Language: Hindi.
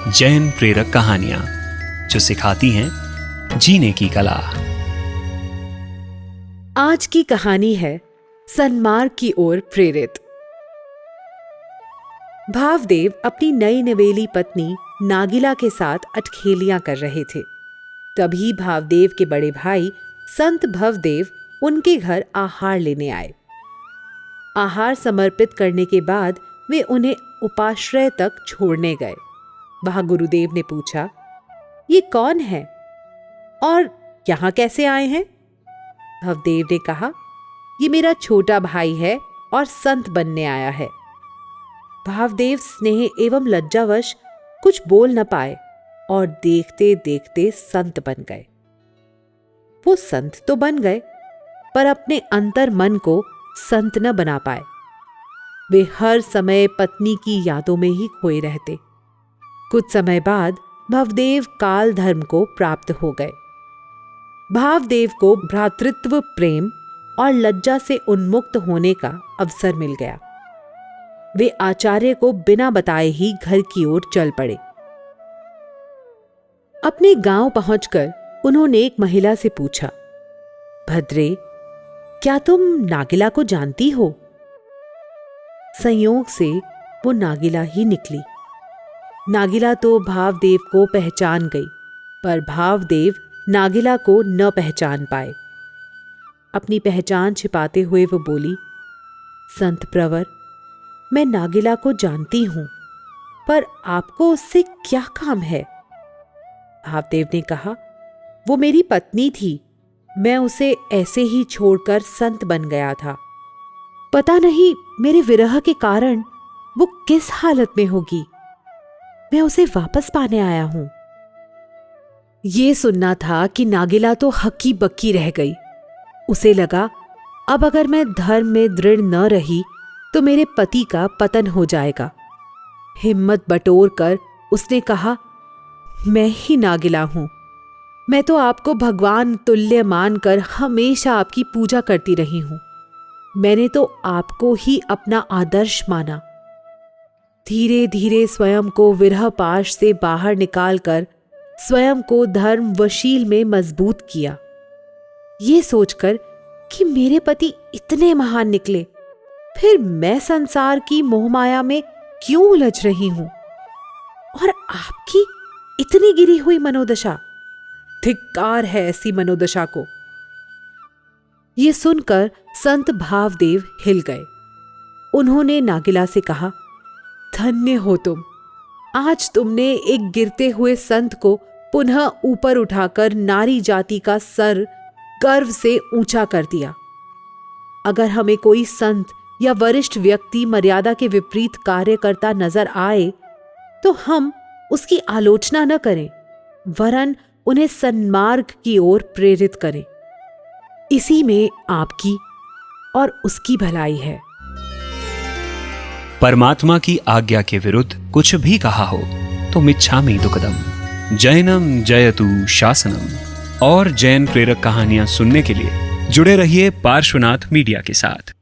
जैन प्रेरक कहानियां जो सिखाती हैं जीने की कला। आज की कहानी है सन्मार्ग की ओर प्रेरित। भावदेव अपनी नई नवेली पत्नी नागिला के साथ अटखेलियां कर रहे थे। तभी भावदेव के बड़े भाई संत भवदेव उनके घर आहार लेने आए। आहार समर्पित करने के बाद वे उन्हें उपाश्रय तक छोड़ने गए। वहां गुरुदेव ने पूछा, ये कौन है और यहां कैसे आए हैं? भवदेव ने कहा, ये मेरा छोटा भाई है और संत बनने आया है। भावदेव स्नेह एवं लज्जावश कुछ बोल न पाए और देखते देखते संत बन गए। वो संत तो बन गए, पर अपने अंतर मन को संत न बना पाए। वे हर समय पत्नी की यादों में ही खोए रहते। कुछ समय बाद भवदेव काल धर्म को प्राप्त हो गए। भावदेव को भ्रातृत्व प्रेम और लज्जा से उन्मुक्त होने का अवसर मिल गया। वे आचार्य को बिना बताए ही घर की ओर चल पड़े। अपने गांव पहुंचकर उन्होंने एक महिला से पूछा, भद्रे, क्या तुम नागिला को जानती हो? संयोग से वो नागिला ही निकली। नागिला तो भावदेव को पहचान गई, पर भावदेव नागिला को न पहचान पाए। अपनी पहचान छिपाते हुए वो बोली, संत प्रवर, मैं नागिला को जानती हूं, पर आपको उससे क्या काम है? भावदेव ने कहा, वो मेरी पत्नी थी। मैं उसे ऐसे ही छोड़कर संत बन गया था। पता नहीं मेरे विरह के कारण वो किस हालत में होगी। मैं उसे वापस पाने आया हूं। ये सुनना था कि नागिला तो हक्की बक्की रह गई। उसे लगा, अब अगर मैं धर्म में दृढ़ न रही तो मेरे पति का पतन हो जाएगा। हिम्मत बटोर कर उसने कहा, मैं ही नागिला हूं। मैं तो आपको भगवान तुल्य मानकर हमेशा आपकी पूजा करती रही हूं। मैंने तो आपको ही अपना आदर्श माना। धीरे धीरे स्वयं को विरह पाश से बाहर निकालकर स्वयं को धर्म वशील में मजबूत किया। ये सोचकर कि मेरे पति इतने महान निकले, फिर मैं संसार की मोहमाया में क्यों उलझ रही हूं? और आपकी इतनी गिरी हुई मनोदशा, धिक्कार है ऐसी मनोदशा को। ये सुनकर संत भावदेव हिल गए। उन्होंने नागिला से कहा, धन्य हो तुम। आज तुमने एक गिरते हुए संत को पुनः ऊपर उठाकर नारी जाति का सर गर्व से ऊंचा कर दिया। अगर हमें कोई संत या वरिष्ठ व्यक्ति मर्यादा के विपरीत कार्य करता नजर आए तो हम उसकी आलोचना न करें, वरन उन्हें सन्मार्ग की ओर प्रेरित करें। इसी में आपकी और उसकी भलाई है। परमात्मा की आज्ञा के विरुद्ध कुछ भी कहा हो तो मिच्छामि दुक्कडम। जैनम जयतु शासनम। और जैन प्रेरक कहानियां सुनने के लिए जुड़े रहिए पार्श्वनाथ मीडिया के साथ।